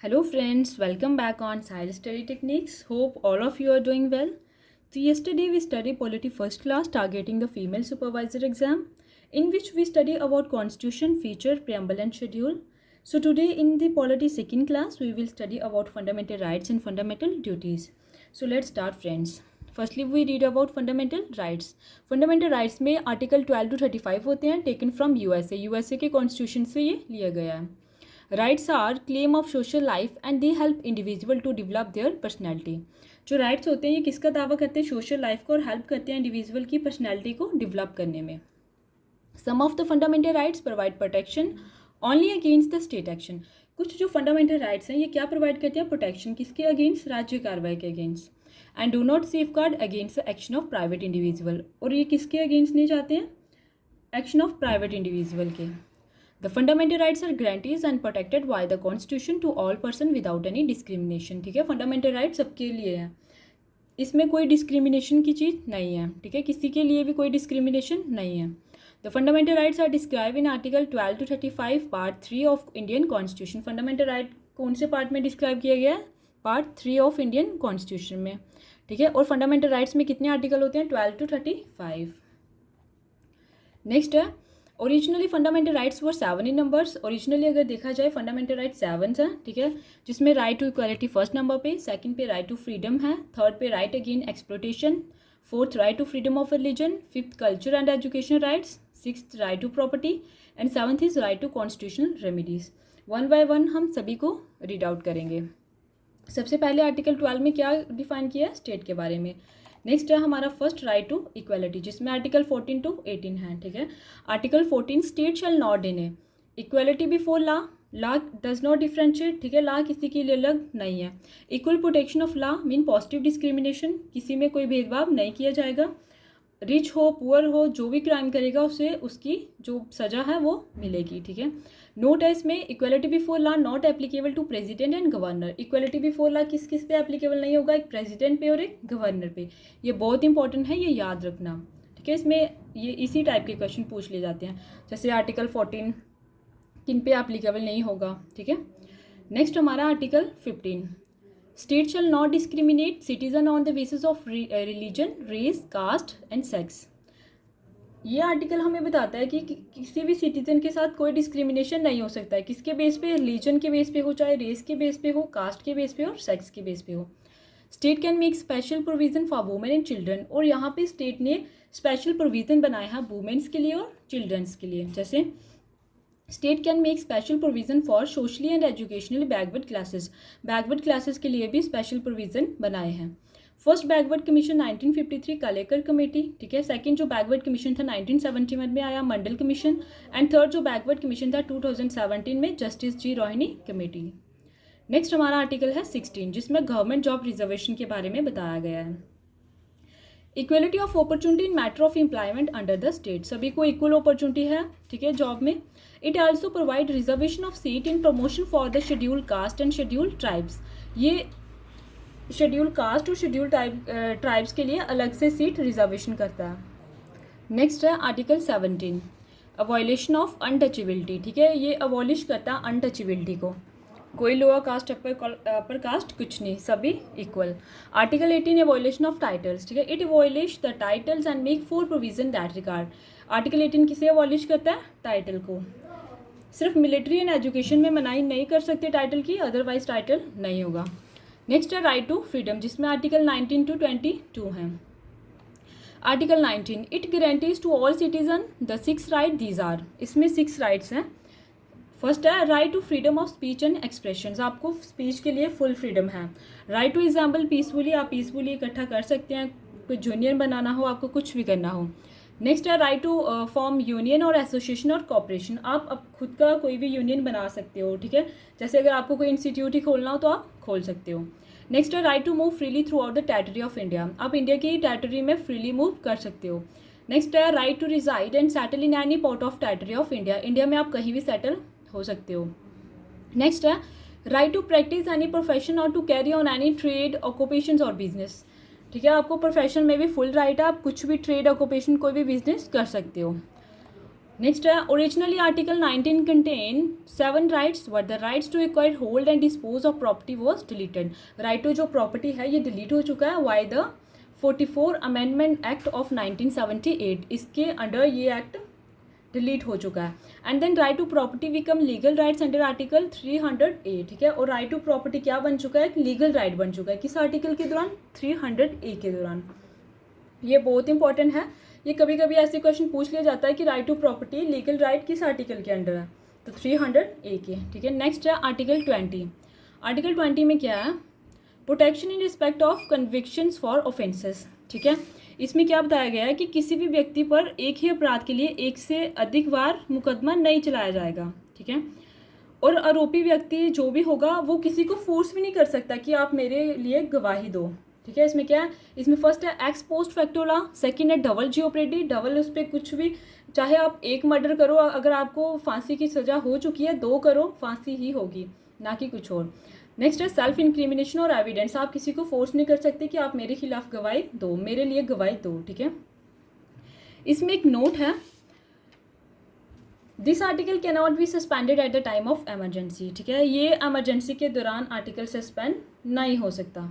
Hello friends, welcome back on Science Study Techniques. Hope all of you are doing well. So yesterday we studied Polity First Class targeting the female supervisor exam, in which we study about Constitution, feature, preamble and schedule. So today in the Polity Second Class we will study about fundamental rights and fundamental duties. So let's start friends. Firstly we read about fundamental rights. Fundamental rights में article 12 to 35 होते हैं, taken from USA के constitution से ये लिया गया है. Rights are claim of social life and they help individual to develop their personality. जो राइट्स होते हैं ये किसका दावा करते हैं? सोशल लाइफ को, और हेल्प करते हैं इंडिविजुअल की पर्सनैलिटी को डेवलप करने में. Some of the fundamental rights provide protection only against the state action. कुछ जो फंडामेंटल राइट्स हैं ये क्या प्रोवाइड करते हैं? प्रोटेक्शन किसके अगेंस्ट? राज्य कार्रवाई के against. And do not safe guard against the action of private individual. और ये किसके अगेंस्ट नहीं जाते हैं? एक्शन ऑफ प्राइवेट इंडिविजुअल के. The fundamental rights are guaranteed and protected by the Constitution to all person without any discrimination. ठीक है, fundamental right सबके लिए है, इसमें कोई डिस्क्रिमिनेशन की चीज़ नहीं है. ठीक है, किसी के लिए भी कोई डिस्क्रिमिनेशन नहीं है. The fundamental rights are describe in article 12 to 35 part 3 of Indian constitution. Fundamental right कौन से पार्ट में डिस्क्राइब किया गया है? पार्ट 3 ऑफ इंडियन कॉन्स्टिट्यूशन में. ठीक है, और फंडामेंटल राइट्स में कितने आर्टिकल होते हैं? 12 to 35. नेक्स्ट है ओरिजिनली फंडामेंटल राइट्स वर 7 इन नंबर्स. ओरिजिनली अगर देखा जाए फंडामेंटल राइट्स 7 हैं. ठीक है, जिसमें right to equality first number पे, सेकंड पे राइट टू फ्रीडम है, थर्ड पे right again exploitation, fourth right to freedom of religion, fifth culture and education rights, sixth right to property and seventh is right to constitutional remedies. One by one हम सभी को read out करेंगे. सबसे पहले article 12 में क्या define किया है? स्टेट के बारे में. नेक्स्ट है हमारा फर्स्ट राइट टू इक्वालिटी, जिसमें आर्टिकल 14 to 18 है. ठीक है, article 14 state shall not deny equality before law. Law does not differentiate. ठीक है, लॉ किसी के लिए अलग नहीं है. Equal protection of law mean positive discrimination, किसी में कोई भेदभाव नहीं किया जाएगा. रिच हो पुअर हो, जो भी क्राइम करेगा उसे उसकी जो सज़ा है वो मिलेगी. ठीक है, नोट है इसमें equality before law not applicable to president and governor. Equality before law किस किस पे एप्लीकेबल नहीं होगा? एक प्रेसिडेंट पे और एक गवर्नर पे. ये बहुत इंपॉर्टेंट है, ये याद रखना. ठीक है, इसमें ये इसी टाइप के क्वेश्चन पूछ लिए जाते हैं. जैसे आर्टिकल 14 किन पे एप्लीकेबल नहीं होगा. ठीक है, नेक्स्ट हमारा article 15 state shall not discriminate citizen on the basis of religion, race, caste and sex. ये आर्टिकल हमें बताता है कि किसी भी सिटीजन के साथ कोई डिस्क्रिमिनेशन नहीं हो सकता है. किसके बेस पे? रिलीजन के बेस पे हो, चाहे रेस के बेस पे हो, कास्ट के बेस पे और सेक्स के बेस पे हो. State can make special provision for women and children. और यहाँ पे स्टेट ने स्पेशल प्रोविजन बनाया है वुमेन्स के लिए और चिल्ड्रंस के लिए. जैसे state can make special provision for socially and educationally backward classes. Backward classes के लिए भी स्पेशल प्रोविजन बनाए हैं. First backward commission 1953 Kalekar committee. ठीक है, सेकंड जो बैकवर्ड कमीशन था 1971 में आया मंडल कमीशन. एंड थर्ड जो बैकवर्ड कमीशन था 2017 में justice G Rohini committee. Next हमारा आर्टिकल है 16, जिसमें गवर्नमेंट जॉब रिजर्वेशन के बारे में बताया गया है. Equality of opportunity in matter of employment under the state. सभी को इक्वल अपॉर्चुनिटी है. ठीक है, जॉब में. It also provide reservation of seat in promotion for the schedule caste and schedule tribes. ये शेड्यूल कास्ट और शेड्यूल ट्राइब्स के लिए अलग से सीट रिजर्वेशन करता है. नेक्स्ट है आर्टिकल 17 अवॉइलेशन ऑफ अनटचेबिलिटी. ठीक है, ये अवॉलिश करता है अनटचेबिलिटी को. कोई लोअर कास्ट अपर कास्ट कुछ नहीं, सभी equal. Article 18 abolition of titles. ठीक है, it abolish the titles and make full provision that regard. Article 18 किसे अवॉलिश करता है? टाइटल को. सिर्फ मिलिट्री एंड एजुकेशन में मनाही नहीं कर सकते टाइटल की, अदरवाइज टाइटल नहीं होगा. नेक्स्ट है राइट टू फ्रीडम, जिसमें आर्टिकल 19 to 22 हैं. Article 19 it guarantees to all citizen the 6 right these are. इसमें 6 राइट्स हैं. फर्स्ट है right to freedom of speech and expression. आपको स्पीच के लिए फुल फ्रीडम है. राइट टू एग्जाम्पल पीसफुली, आप पीसफुली इकट्ठा कर सकते हैं. कोई यूनियन बनाना हो, आपको कुछ भी करना हो. नेक्स्ट है राइट टू फॉर्म यूनियन और एसोसिएशन और कॉपरेशन. आप अब खुद का कोई भी यूनियन बना सकते हो. ठीक है, जैसे अगर आपको कोई इंस्टीट्यूट ही खोलना हो तो आप खोल सकते हो. नेक्स्ट है right to move freely throughout the territory of India. आप इंडिया की टेरिटरी में फ्रीली मूव कर सकते हो. नेक्स्ट है right to reside and settle in any part of territory of India. India में आप कहीं भी सेटल हो सकते हो. नेक्स्ट है right to practise any profession और to carry on any trade occupation और बिजनेस. ठीक है, आपको प्रोफेशन में भी फुल राइट है, आप कुछ भी ट्रेड ऑक्यूपेशन कोई भी बिजनेस कर सकते हो. नेक्स्ट है, originally article 19 contain 7 rights but the rights to acquire, hold and dispose of property was deleted. Right to जो प्रॉपर्टी है ये डिलीट हो चुका है by the 44 amendment act of 1978, इसके अंडर ये एक्ट डिलीट हो चुका है। And then right to property become legal rights under article 300A, ठीक है। और राइट टू प्रॉपर्टी क्या बन चुका है, लीगल राइट बन चुका है, किस आर्टिकल के दौरान, 300A के दौरान। ये बहुत इंपॉर्टेंट है, ये कभी कभी ऐसे क्वेश्चन पूछ लिया जाता है कि right to property legal right किस आर्टिकल के अंडर है, तो 300A के, ठीक है। नेक्स्ट है आर्टिकल 20। आर्टिकल 20 में क्या है, protection in respect of convictions for offences, ठीक है। इसमें क्या बताया गया है कि किसी भी व्यक्ति पर एक ही अपराध के लिए एक से अधिक बार मुकदमा नहीं चलाया जाएगा, ठीक है। और आरोपी व्यक्ति जो भी होगा वो किसी को फोर्स भी नहीं कर सकता कि आप मेरे लिए गवाही दो, ठीक है। इसमें क्या है, इसमें फर्स्ट है x post facto law, second है डबल जियोप्रेडी, डबल उस पर कुछ भी, चाहे आप एक मर्डर करो, अगर आपको फांसी की सज़ा हो चुकी है 2 करो, फांसी ही होगी, ना कि कुछ और। नेक्स्ट है सेल्फ इंक्रिमिनेशन और एविडेंस, आप किसी को फोर्स नहीं कर सकते कि आप मेरे खिलाफ गवाही दो, मेरे लिए गवाही दो, ठीक है। इसमें एक नोट है, this article can not be suspended at the time of emergency, ठीक है। ये एमरजेंसी के दौरान आर्टिकल सस्पेंड नहीं हो सकता।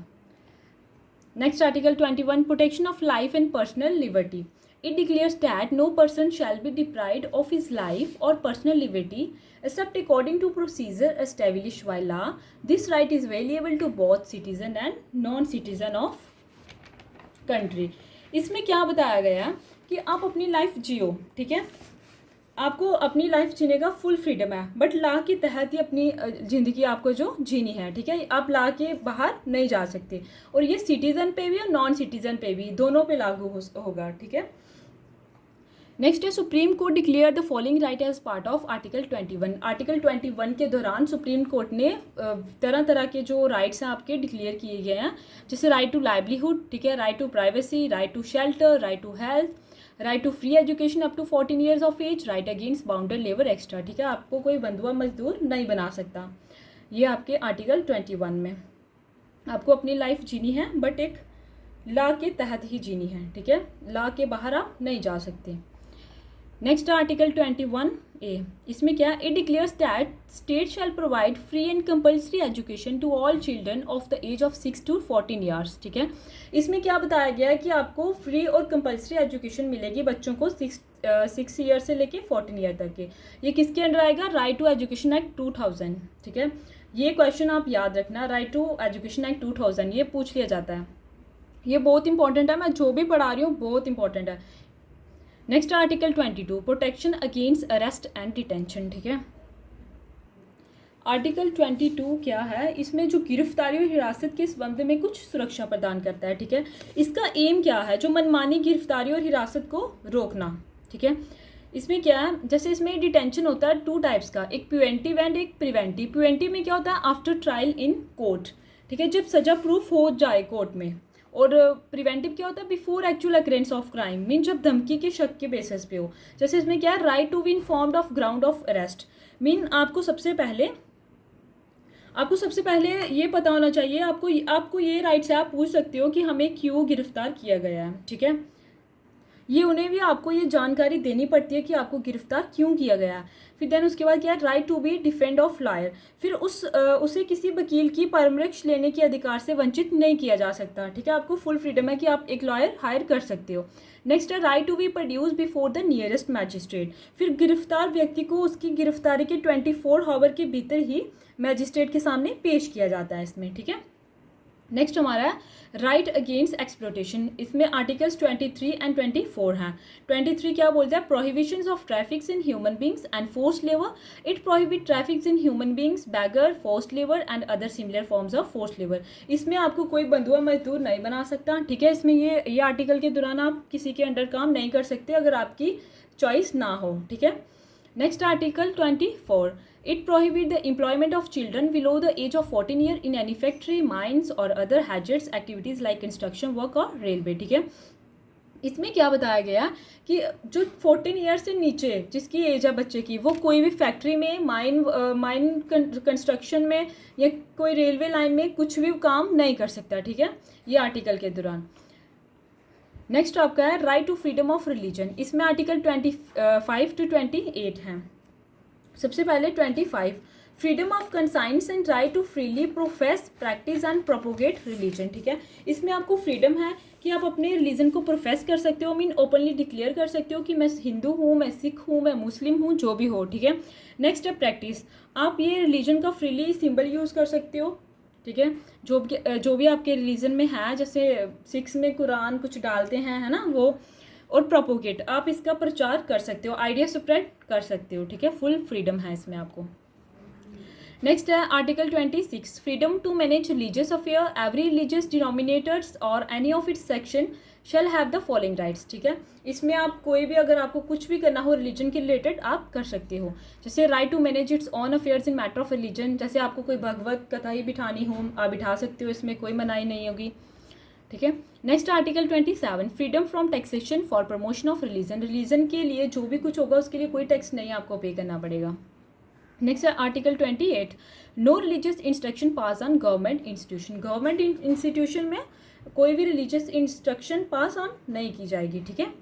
Next article 21, protection of life and personal liberty, it declares that no person shall be deprived of his life or personal liberty except according to procedure established by law. This right is valuable to both citizen and non-citizen of country. इसमें क्या बताया गया कि आप अपनी life जियो, ठीक है, आपको अपनी लाइफ जीने का फुल फ्रीडम है, बट लॉ के तहत ही अपनी ज़िंदगी आपको जो जीनी है, ठीक है। आप लॉ के बाहर नहीं जा सकते, और ये सिटीज़न पे भी और नॉन सिटीज़न पे भी, दोनों पे लागू होगा, ठीक है। नेक्स्ट है, supreme court declare the following right as part of article 21। Article 21 के दौरान सुप्रीम कोर्ट ने तरह तरह के जो राइट्स हैं आपके डिक्लेयर किए गए हैं, जैसे राइट टू लाइवलीहुड, ठीक है, right to privacy, right to shelter, right to health, right to free education up to 14 years of age, right against bounded labour extra, ठीक है, आपको कोई बंधुआ मजदूर नहीं बना सकता। ये आपके आर्टिकल 21 में आपको अपनी लाइफ जीनी है, बट एक लॉ के तहत ही जीनी है, ठीक है, लॉ के बाहर आप नहीं जा सकते। नेक्स्ट आर्टिकल 21A, इसमें क्या, it declares that state shall provide free and compulsory education to all children of the age of 6 to 14 years, ठीक है। इसमें क्या बताया गया है कि आपको फ्री और कंपल्सरी एजुकेशन मिलेगी बच्चों को 6 ईयर से लेके 14 ईयर तक के। ये किसके अंडर आएगा, राइट टू एजुकेशन एक्ट 2000, ठीक है। ये क्वेश्चन आप याद रखना, राइट टू एजुकेशन एक्ट 2000, ये पूछ लिया जाता है, ये बहुत इंपॉर्टेंट है, मैं जो भी पढ़ा रही हूँ बहुत इंपॉर्टेंट है। Next article 22, protection against arrest and detention, ठीक है। आर्टिकल 22 क्या है, इसमें जो गिरफ्तारी और हिरासत के संबंध में कुछ सुरक्षा प्रदान करता है, ठीक है। इसका एम क्या है, जो मनमानी गिरफ्तारी और हिरासत को रोकना, ठीक है। इसमें क्या है, जैसे इसमें डिटेंशन होता है 2 टाइप्स का, एक प्रिवेंटिव एंड एक प्रिवेंटिव। प्रिवेंटिव में क्या होता है, आफ्टर ट्रायल इन कोर्ट, ठीक है, जब सजा प्रूफ हो जाए कोर्ट में। और प्रिवेंटिव क्या होता है, before actual occurrence of crime, mean जब धमकी के शक के बेसिस पे हो। जैसे इसमें क्या है, right to be informed of ground of arrest, mean आपको सबसे पहले ये पता होना चाहिए, आपको ये राइट्स है, आप पूछ सकते हो कि हमें क्यों गिरफ्तार किया गया है, ठीक है। ये उन्हें भी आपको ये जानकारी देनी पड़ती है कि आपको गिरफ्तार क्यों किया गया। फिर देन उसके बाद क्या है, right to be defend of lawyer, फिर उसे किसी वकील की परामर्श लेने के अधिकार से वंचित नहीं किया जा सकता, ठीक है। आपको फुल फ्रीडम है कि आप एक लॉयर हायर कर सकते हो। नेक्स्ट है, right to be produce before the nearest magistrate, फिर गिरफ्तार व्यक्ति को उसकी गिरफ्तारी के 24 आवर के भीतर ही मैजिस्ट्रेट के सामने पेश किया जाता है इसमें, ठीक है। नेक्स्ट हमारा है राइट अगेंस्ट एक्सप्लोटेशन, इसमें आर्टिकल्स 23 एंड 24 हैं। 23 क्या बोलता है, prohibitions of traffics in human beings and forced labour, it prohibit traffics in human beings, beggar, forced labour and other similar forms of forced labour. इसमें आपको कोई बंधुआ मजदूर नहीं बना सकता, ठीक है। इसमें ये आर्टिकल के दौरान आप किसी के अंडर काम नहीं कर सकते अगर आपकी चॉइस ना हो, ठीक है। Next article 24, it prohibit the employment of children below the age of 14 year in any factory, mines or other hazardous activities like construction work or railway, ठीक है। इसमें क्या बताया गया कि जो 14 ईयर से नीचे जिसकी एज है बच्चे की, वो कोई भी फैक्ट्री में, माइन कंस्ट्रक्शन में या कोई रेलवे लाइन में कुछ भी काम नहीं कर सकता, ठीक है, ये आर्टिकल के दौरान। नेक्स्ट आपका है right to freedom of religion, इसमें आर्टिकल 25 to 28 हैं। सबसे पहले 25, freedom of conscience and right to freely profess practice and propagate religion, ठीक है। इसमें आपको फ्रीडम है कि आप अपने रिलीजन को प्रोफेस कर सकते हो, मीन ओपनली डिक्लेयर कर सकते हो कि मैं हिंदू हूँ, मैं सिख हूँ, मैं मुस्लिम हूँ, जो भी हो, ठीक है। नेक्स्ट है प्रैक्टिस, आप ये रिलीजन का फ्रीली सिंबल यूज़ कर सकते हो, ठीक है। जो भी आपके रिलीजन में है, जैसे सिक्स में कुरान कुछ डालते हैं, है ना वो। और प्रोपोगेट, आप इसका प्रचार कर सकते हो, आइडिया स्प्रेड कर सकते हो, ठीक है। फुल फ्रीडम है इसमें आपको। नेक्स्ट है article 26, freedom to manage religious affair, every religious denominators और any of its section shall have the following rights, ठीक है। इसमें आप कोई भी, अगर आपको कुछ भी करना हो रिलीजन के रिलेटेड, आप कर सकते हो। जैसे right to manage its own affairs in matter of religion, जैसे आपको कोई भगवत कथा ही बिठानी हो, आप बिठा सकते हो, इसमें कोई मनाही नहीं होगी, ठीक है। Next article 27, freedom from taxation for promotion of religion, religion के लिए जो भी कुछ होगा उसके लिए कोई टैक्स नहीं आपको पे करना पड़ेगा। नेक्स्ट है article 28, no religious instruction pass on government institution, government institution में कोई भी रिलीजियस इंस्ट्रक्शन पास ऑन नहीं की जाएगी, ठीक है।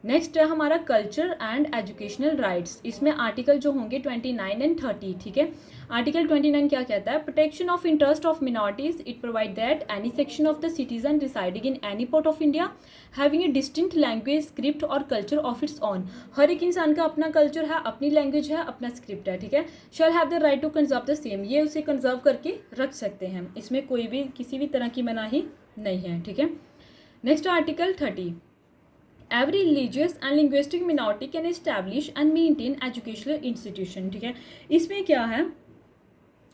नेक्स्ट है हमारा कल्चर एंड एजुकेशनल राइट्स, इसमें आर्टिकल जो होंगे 29 एंड 30, ठीक है। आर्टिकल 29 क्या कहता है, protection of interest of minorities, it provide that any section of the citizen residing in any part of India having a distinct language, script और culture of its own, हर एक इंसान का अपना कल्चर है, अपनी लैंग्वेज है, अपना स्क्रिप्ट है, ठीक है। Shall have the right to conserve the same, ये उसे कंजर्व करके रख सकते हैं, इसमें कोई भी किसी भी तरह की मनाही नहीं है, ठीक है। Next article 30, every religious and linguistic minority can establish and maintain educational institution, ठीक है। इसमें क्या है,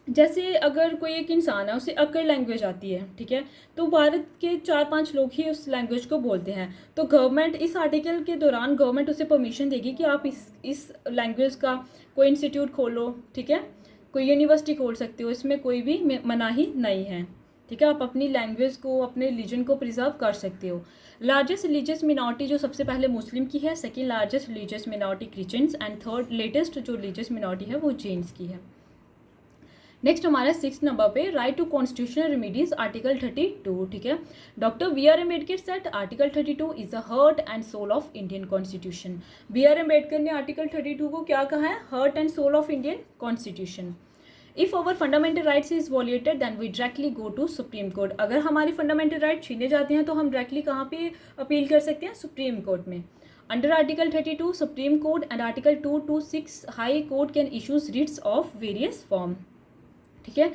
जैसे अगर कोई एक इंसान है, उसे अक्कड़ लैंग्वेज आती है, ठीक है, तो भारत के 4-5 लोग ही उस लैंग्वेज को बोलते हैं, तो गवर्नमेंट इस आर्टिकल के दौरान गवर्नमेंट उसे परमिशन देगी कि आप इस लैंग्वेज का कोई इंस्टीट्यूट खोलो, ठीक है, कोई यूनिवर्सिटी खोल सकते हो, इसमें कोई भी मनाही नहीं है, ठीक है। आप अपनी लैंग्वेज को, अपने रिलीजन को प्रिजर्व कर सकते हो। लार्जेस्ट रिलीजियस मिनॉरिटी जो सबसे पहले मुस्लिम की है, second largest religious minority Christians and third latest जो रिलीजियस मिनॉरिटी है वो जैन्स की है। नेक्स्ट हमारा 6 नंबर पे right to constitutional remedies, article 32, ठीक है। Doctor B R Ambedkar set article 32 is the heart and soul of Indian constitution, B R Ambedkar ने आर्टिकल 32 को क्या कहा है, heart and soul of Indian constitution. If our fundamental rights is violated then we directly go to Supreme Court, अगर हमारी fundamental right छीने जाते हैं तो हम डायरेक्टली कहाँ पे अपील कर सकते हैं, सुप्रीम कोर्ट में। Under article 32 supreme court and article 226 high court can issues writs of various form, ठीक है।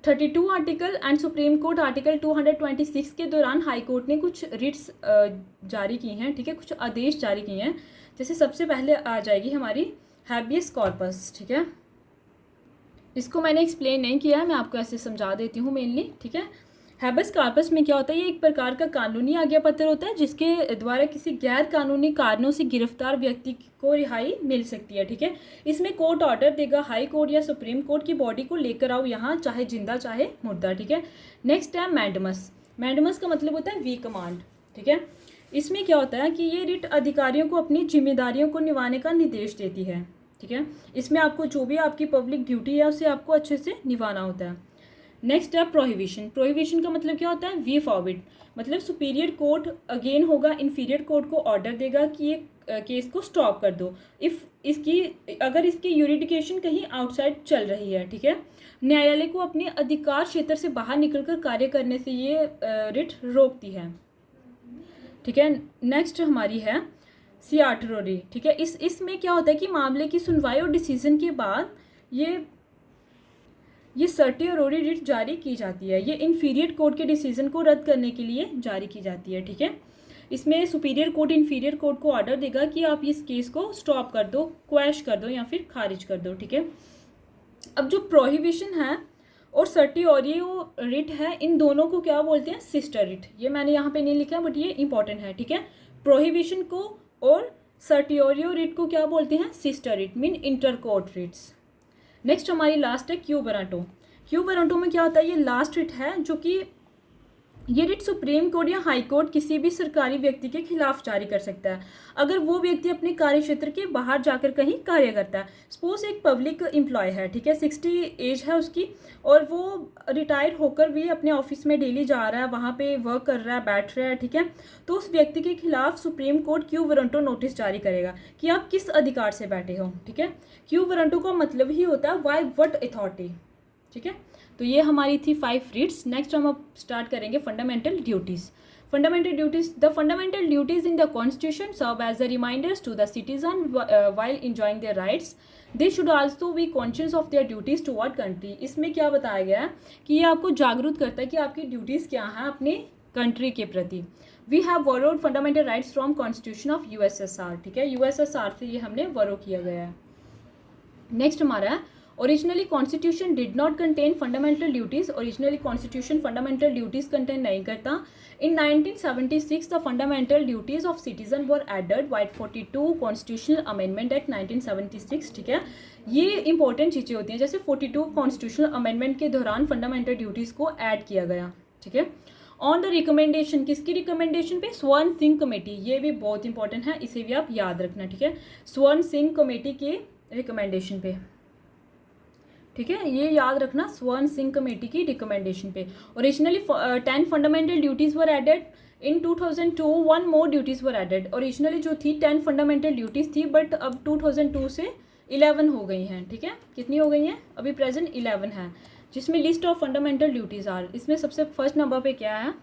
32 article and supreme court article 226 के दौरान हाई कोर्ट ने कुछ रिट्स जारी की हैं, ठीक है, कुछ आदेश जारी किए हैं। जैसे सबसे पहले आ जाएगी हमारी हैबियस कॉर्पस, ठीक है। इसको मैंने एक्सप्लेन नहीं किया है, मैं आपको ऐसे समझा देती हूँ मेनली, ठीक है। हैबियस कॉर्पस में क्या होता है, ये एक प्रकार का कानूनी आज्ञा पत्र होता है जिसके द्वारा किसी गैर कानूनी कारणों से गिरफ्तार व्यक्ति को रिहाई मिल सकती है, ठीक है। इसमें कोर्ट ऑर्डर देगा, हाई कोर्ट या सुप्रीम कोर्ट की बॉडी को लेकर आओ यहाँ, चाहे जिंदा चाहे मुर्दा, ठीक है। नेक्स्ट है मैंडमस, मैंडमस का मतलब होता है वी कमांड, ठीक है। इसमें क्या होता है कि ये रिट अधिकारियों को अपनी जिम्मेदारियों को निभाने का निर्देश देती है, ठीक है। इसमें आपको जो भी आपकी पब्लिक ड्यूटी है उसे आपको अच्छे से निभाना होता है। नेक्स्ट है प्रोहिबिशन, प्रोहिबिशन का मतलब क्या होता है, वी फॉरबिड, मतलब सुपीरियर कोर्ट अगेन होगा, इन्फीरियर कोर्ट को ऑर्डर देगा कि ये केस को स्टॉप कर दो इफ़ इसकी अगर इसकी यूरिडिकेशन कहीं आउटसाइड चल रही है, ठीक है। न्यायालय को अपने अधिकार क्षेत्र से बाहर निकलकर कार्य करने से ये रिट रोकती है, ठीक है। नेक्स्ट हमारी है सियाटरोरी, ठीक है। इसमें क्या होता है कि मामले की सुनवाई और डिसीजन के बाद ये सर्टियोरी रिट जारी की जाती है, ये इन्फीरियर कोर्ट के डिसीजन को रद्द करने के लिए जारी की जाती है, ठीक है। इसमें सुपीरियर कोर्ट इन्फीरियर कोर्ट को ऑर्डर देगा कि आप इस केस को स्टॉप कर दो, क्वैश कर दो या फिर खारिज कर दो, ठीक है। अब जो प्रोहिबिशन है और सर्टियोरियो रिट है, इन दोनों को क्या बोलते हैं, सिस्टर रिट, ये मैंने यहाँ पे नहीं लिखा बट ये इंपॉर्टेंट है, ठीक है। प्रोहिबिशन को और सर्टियोरियो रिट को क्या बोलते हैं, sister writ, mean inter court writs. Next हमारी लास्ट है क्यू बराटो, क्यू बराटो में क्या होता है, ये लास्ट रिट है जो कि ये रिट सुप्रीम कोर्ट या हाई कोर्ट किसी भी सरकारी व्यक्ति के खिलाफ जारी कर सकता है अगर वो व्यक्ति अपने कार्य क्षेत्र के बाहर जाकर कहीं कार्य करता है। सपोज एक पब्लिक एम्प्लॉय है, ठीक है, 60 एज है उसकी, और वो रिटायर होकर भी अपने ऑफिस में डेली जा रहा है, वहाँ पे वर्क कर रहा है, बैठ रहा है, ठीक है, तो उस व्यक्ति के खिलाफ supreme court quo warranto notice जारी करेगा कि आप किस अधिकार से बैठे हो, ठीक है। क्यू वारंटो का मतलब ही होता है वाई व्हाट अथॉरिटी, ठीक है। तो ये हमारी थी 5 रीड्स। नेक्स्ट हम अब स्टार्ट करेंगे fundamental duties. Fundamental duties, the fundamental duties in the constitution serve as the reminders to the citizen while enjoying their rights, they should also be conscious of their duties toward country. इसमें क्या बताया गया है कि ये आपको जागरूक करता है कि आपकी ड्यूटीज़ क्या हैं अपने कंट्री के प्रति। We have borrowed fundamental rights from constitution of USSR, ठीक है, यूएसएसआर से ये हमने बोरो किया गया है। नेक्स्ट हमारा है originally constitution did not contain fundamental duties. Originally constitution fundamental duties contain नहीं करता। In 1976 the fundamental duties of citizen were added by 42 constitutional amendment act 1976, ठीक है। ये इंपॉर्टेंट चीज़ें होती हैं, जैसे 42 कॉन्स्टिट्यूशनल अमेंडमेंट के दौरान फंडामेंटल ड्यूटीज़ को ऐड किया गया, ठीक है। ऑन द रिकमेंडेशन, किसकी रिकमेंडेशन पे? स्वर्ण सिंह कमेटी, ये भी बहुत इंपॉर्टेंट है, इसे भी आप याद रखना, ठीक है, स्वर्ण सिंह कमेटी के रिकमेंडेशन पे, ठीक है, ये याद रखना, स्वर्ण सिंह कमेटी की रिकमेंडेशन पे। Originally 10 fundamental duties were added in 2002, 1 more duties were added. ओरिजिनली जो थी 10 फंडामेंटल ड्यूटीज़ थी, बट अब 2002 से 11 हो गई हैं, ठीक है। कितनी हो गई हैं? अभी प्रेजेंट 11 है, जिसमें list of fundamental duties are, इसमें सबसे फर्स्ट नंबर पे क्या है?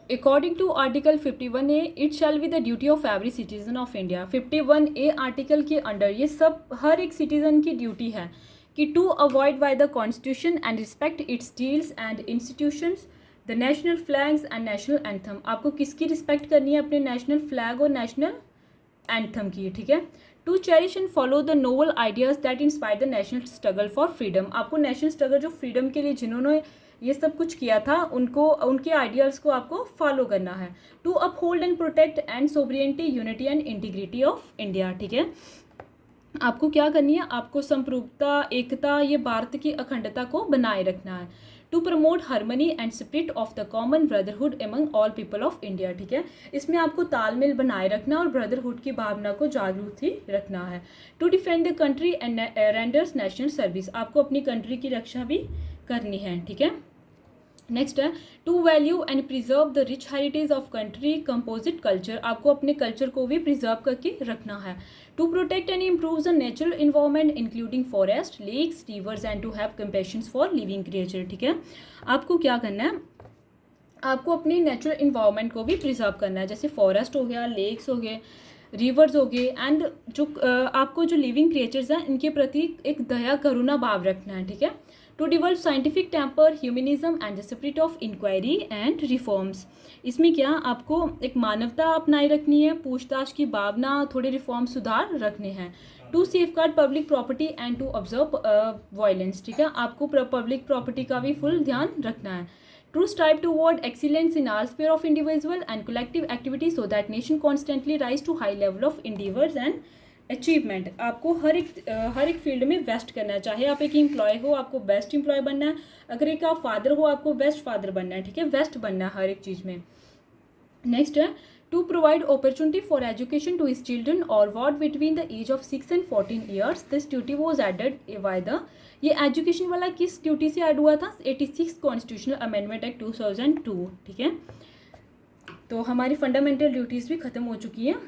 According to article 51A it shall be the duty of every citizen of India. 51A article के अंडर ये सब हर एक सिटीजन की ड्यूटी है कि to abide by the constitution and respect its steels and institutions the national flags and national anthem. आपको किसकी रिस्पेक्ट करनी है? अपने नेशनल फ्लैग और नेशनल एंथम की, ठीक है। To cherish and follow the noble ideas that inspire the national struggle for freedom. आपको नेशनल स्ट्रगल जो फ्रीडम के लिए जिन्होंने ये सब कुछ किया था, उनको, उनके आइडियाल्स को आपको फॉलो करना है। To uphold and protect and sovereignty, unity and integrity of India, ठीक है। आपको क्या करनी है? आपको संप्रभुता, एकता, ये भारत की अखंडता को बनाए रखना है। To promote harmony and spirit of the common brotherhood among all people of India, ठीक है। इसमें आपको तालमेल बनाए रखना और ब्रदरहुड की भावना को जागरूक ही रखना है। To defend the country and renders national service, आपको अपनी कंट्री की रक्षा भी करनी है, ठीक है। नेक्स्ट है to value and preserve the rich heritage of country composite culture, आपको अपने कल्चर को भी प्रिजर्व करके रखना है। To protect and improve the natural environment including forest, lakes, rivers and to have compassion for living creature, ठीक है। आपको क्या करना है? आपको अपनी नेचुरल इन्वायरमेंट को भी प्रिजर्व करना है, जैसे फॉरेस्ट हो गया, लेक्स हो गए, रिवर्स हो गए, एंड जो आपको जो लिविंग क्रिएचर्स हैं इनके प्रति एक दया करुणा भाव रखना है, ठीक है। To develop scientific temper, humanism and the spirit of inquiry and reforms, इसमें क्या आपको एक मानवता अपनाए रखनी है, पूछताछ की भावना, थोड़े रिफॉर्म सुधार रखने हैं। To safeguard public property and to observe violence, ठीक है, आपको पब्लिक प्रॉपर्टी का भी फुल ध्यान रखना है। To strive toward excellence in all sphere of individual and collective activity so that nation constantly rise to high level of endeavour and achievement, आपको हर एक फील्ड में बेस्ट करना है। चाहे आप एक एम्प्लॉय हो, आपको बेस्ट एम्प्लॉय बनना है। अगर एक आप फादर हो, आपको बेस्ट फादर बनना है, ठीक है, बेस्ट बनना है हर एक चीज़ में। नेक्स्ट है to provide opportunity for education to his children और ward between the age of 6 and 14 years, this duty was added by the, ये एजुकेशन वाला किस ड्यूटी से ऐड हुआ था? 86 कॉन्स्टिट्यूशनल अमेंडमेंट एक्ट 2002, ठीक है। तो हमारी फंडामेंटल ड्यूटीज़ भी ख़त्म हो चुकी हैं।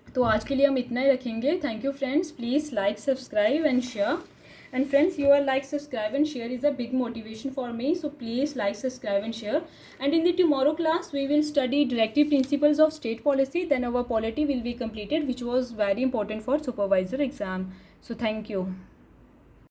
तो आज के लिए हम इतना ही रखेंगे। Thank you friends, please like, subscribe and share. And friends, your like, subscribe and share is a big motivation for me. So please like, subscribe and share. And in the tomorrow class, we will study directive principles of state policy. Then our polity will be completed, which was very important for supervisor exam. So thank you.